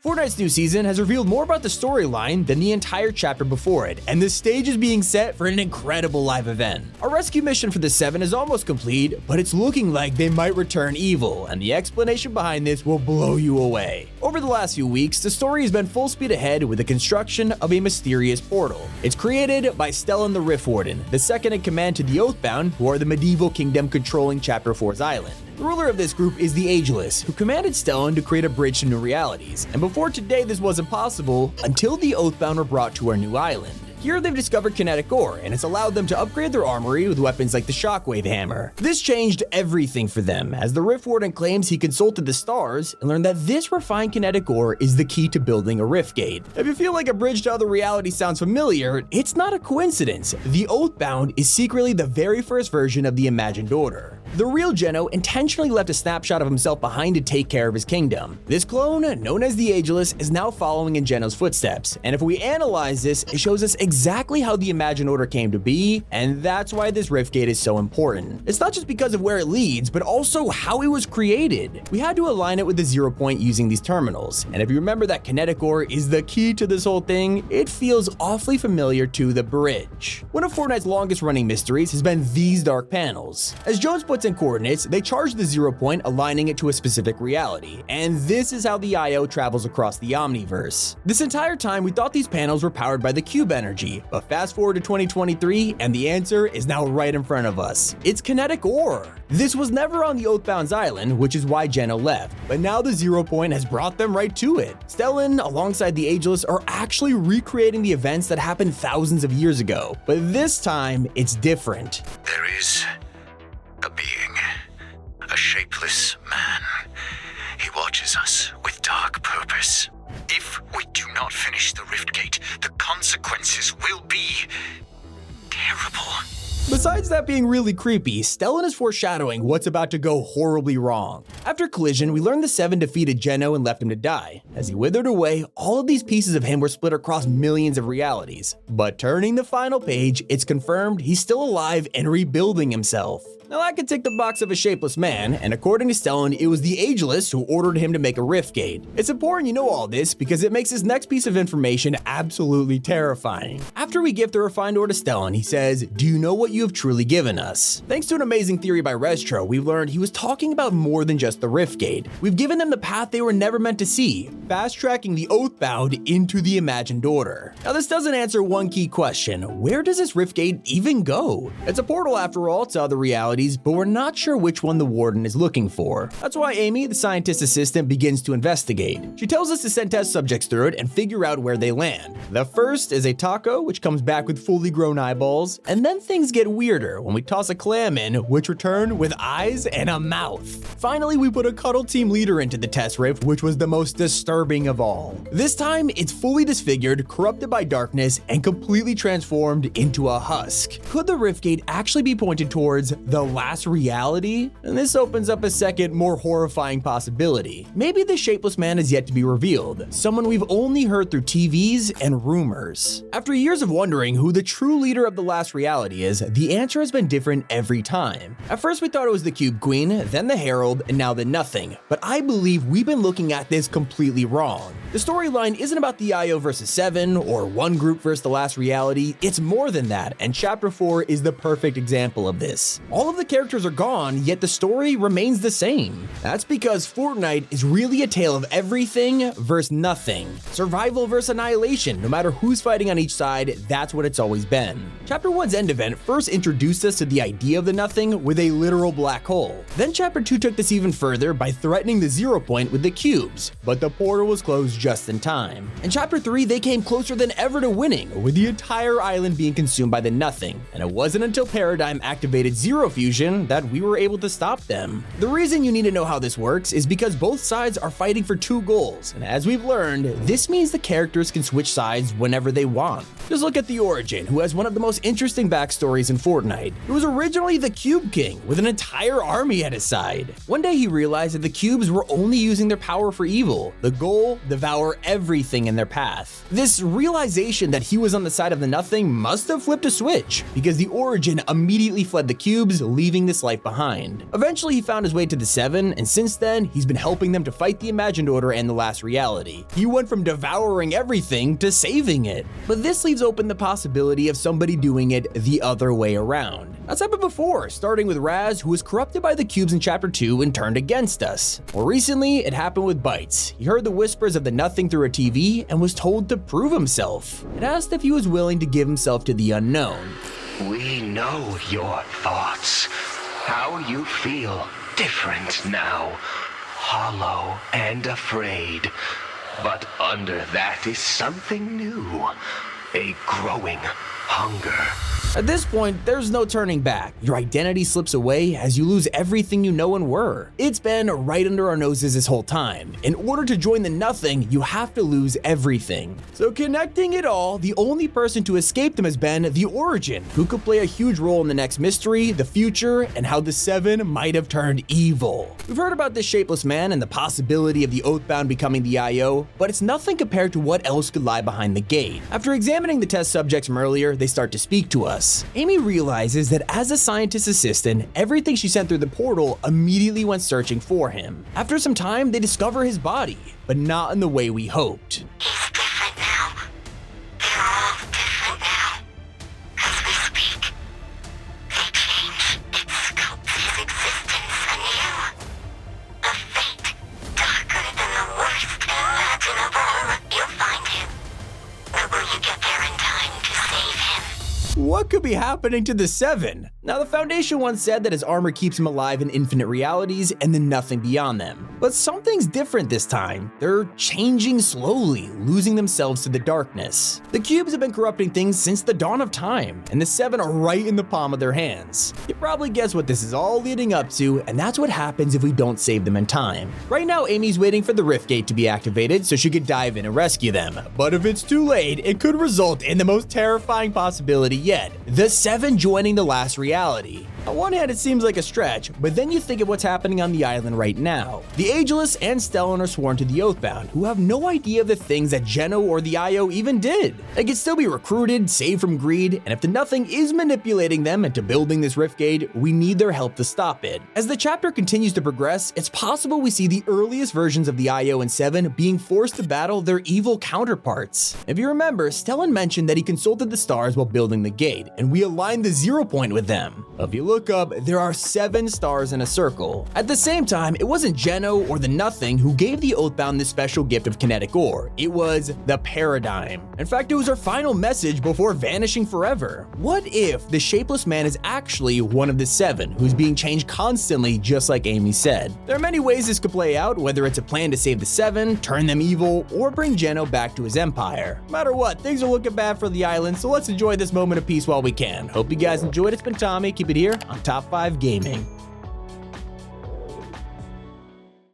Fortnite's new season has revealed more about the storyline than the entire chapter before it, and the stage is being set for an incredible live event. Our rescue mission for the 7 is almost complete, but it's looking like they might return evil, and the explanation behind this will blow you away. Over the last few weeks, the story has been full speed ahead with the construction of a mysterious portal. It's created by Stellan the Rift Warden, the second in command to the Oathbound, who are the medieval kingdom controlling Chapter 4's island. The ruler of this group is the Ageless, who commanded Stellan to create a bridge to new realities, and before today this wasn't possible until the Oathbound were brought to our new island. Here they've discovered kinetic ore, and it's allowed them to upgrade their armory with weapons like the Shockwave Hammer. This changed everything for them, as the Rift Warden claims he consulted the stars and learned that this refined kinetic ore is the key to building a rift gate. If you feel like a bridge to other realities sounds familiar, it's not a coincidence. The Oathbound is secretly the very first version of the Imagined Order. The real Geno intentionally left a snapshot of himself behind to take care of his kingdom. This clone, known as the Ageless, is now following in Geno's footsteps, and if we analyze this, it shows us exactly how the Imagined Order came to be, and that's why this rift gate is so important. It's not just because of where it leads, but also how it was created. We had to align it with the 0 point using these terminals, and if you remember that kinetic ore is the key to this whole thing, it feels awfully familiar to the bridge. One of Fortnite's longest running mysteries has been these dark panels. As Jones puts in coordinates, they charge the 0 point, aligning it to a specific reality, and this is how the IO travels across the Omniverse. This entire time we thought these panels were powered by the cube energy, but fast forward to 2023 and the answer is now right in front of us. It's kinetic ore. This was never on the Oathbound's island, which is why Geno left, but now the 0 point has brought them right to it. Stellan, alongside the Ageless, are actually recreating the events that happened thousands of years ago, but this time it's different. There is a being, a shapeless man. He watches us with dark purpose. If we do not finish the rift gate, the consequences will be terrible. Besides that being really creepy, Stellan is foreshadowing what's about to go horribly wrong. After Collision, we learned the 7 defeated Geno and left him to die. As he withered away, all of these pieces of him were split across millions of realities. But turning the final page, it's confirmed he's still alive and rebuilding himself. Now that could tick the box of a shapeless man, and according to Stellan, it was the Ageless who ordered him to make a rift gate. It's important you know all this because it makes this next piece of information absolutely terrifying. After we gift the refined ore to Stellan, he says, "Do you know what you have truly given us?" Thanks to an amazing theory by Restro, we've learned he was talking about more than just the rift gate. We've given them the path they were never meant to see, fast-tracking the Oathbound into the Imagined Order. Now this doesn't answer one key question: where does this rift gate even go? It's a portal after all to other realities, but we're not sure which one the Warden is looking for. That's why Amy, the scientist assistant, begins to investigate. She tells us to send test subjects through it and figure out where they land. The first is a taco, which comes back with fully grown eyeballs, and then things get weirder when we toss a clam in, which return with eyes and a mouth. Finally, we put a cuddle team leader into the test rift, which was the most disturbing of all. This time, it's fully disfigured, corrupted by darkness, and completely transformed into a husk. Could the rift gate actually be pointed towards the last reality? And this opens up a second, more horrifying possibility. Maybe the shapeless man is yet to be revealed, someone we've only heard through TVs and rumors. After years of wondering who the true leader of the last reality is, the answer has been different every time. At first we thought it was the Cube Queen, then the Herald, and now the Nothing, but I believe we've been looking at this completely wrong. The storyline isn't about the IO versus 7 or one group versus the last reality, it's more than that, and Chapter 4 is the perfect example of this. All of the characters are gone, yet the story remains the same. That's because Fortnite is really a tale of everything versus nothing. Survival versus annihilation. No matter who's fighting on each side, that's what it's always been. Chapter 1's end event first introduced us to the idea of the Nothing with a literal black hole. Then Chapter 2 took this even further by threatening the 0 point with the cubes, but the portal was closed just in time. In Chapter 3, they came closer than ever to winning, with the entire island being consumed by the Nothing, and it wasn't until Paradigm activated Zero Fusion that we were able to stop them. The reason you need to know how this works is because both sides are fighting for two goals, and as we've learned, this means the characters can switch sides whenever they want. Just look at the Origin, who has one of the most interesting backstories in Fortnite. He was originally the Cube King, with an entire army at his side. One day he realized that the cubes were only using their power for evil. The goal: devour everything in their path. This realization that he was on the side of the Nothing must have flipped a switch, because the Origin immediately fled the cubes, leaving this life behind. Eventually, he found his way to the Seven, and since then, he's been helping them to fight the Imagined Order and the Last Reality. He went from devouring everything to saving it. But this leaves open the possibility of somebody doing it the other way around. That's happened before, starting with Raz, who was corrupted by the cubes in Chapter 2 and turned against us. More recently, it happened with Bites. He heard the whispers of the Nothing through a TV and was told to prove himself. It asked if he was willing to give himself to the unknown. We know your thoughts, how you feel different now, hollow and afraid. But under that is something new, a growing hunger. At this point, there's no turning back. Your identity slips away as you lose everything you know and were. It's been right under our noses this whole time. In order to join the Nothing, you have to lose everything. So connecting it all, the only person to escape them has been the Origin, who could play a huge role in the next mystery, the future, and how the Seven might have turned evil. We've heard about this shapeless man and the possibility of the Oathbound becoming the IO, but it's nothing compared to what else could lie behind the gate. After examining the test subjects from earlier, they start to speak to us. Amy realizes that as a scientist's assistant, everything she sent through the portal immediately went searching for him. After some time, they discover his body, but not in the way we hoped. He's different now. They're all different now. As we speak, they change. It sculpts his existence anew. A fate darker than the worst imaginable. You'll find him. But will you get there in time to save him? What could be happening to the Seven? Now, the Foundation once said that his armor keeps him alive in infinite realities and then nothing beyond them. But something's different this time. They're changing slowly, losing themselves to the darkness. The cubes have been corrupting things since the dawn of time, and the Seven are right in the palm of their hands. You probably guess what this is all leading up to, and that's what happens if we don't save them in time. Right now, Amy's waiting for the Rift Gate to be activated so she could dive in and rescue them. But if it's too late, it could result in the most terrifying possibility yet: the Seven joining the Last Reality. On one hand, it seems like a stretch, but then you think of what's happening on the island right now. The Ageless and Stellan are sworn to the Oathbound, who have no idea of the things that Geno or the IO even did. They can still be recruited, saved from greed, and if the Nothing is manipulating them into building this Rift Gate, we need their help to stop it. As the chapter continues to progress, it's possible we see the earliest versions of the IO and Seven being forced to battle their evil counterparts. If you remember, Stellan mentioned that he consulted the stars while building the gate, and we aligned the 0 point with them. If you look up, there are 7 stars in a circle. At the same time, it wasn't Geno or the Nothing who gave the Oathbound this special gift of kinetic ore. It was the Paradigm. In fact, it was our final message before vanishing forever. What if the shapeless man is actually one of the 7 who's being changed constantly, just like Amy said? There are many ways this could play out, whether it's a plan to save the 7, turn them evil, or bring Geno back to his empire. No matter what, things are looking bad for the island, so let's enjoy this moment of peace while we can. Hope you guys enjoyed. It's been Tommy. Keep it here on Top 5 Gaming.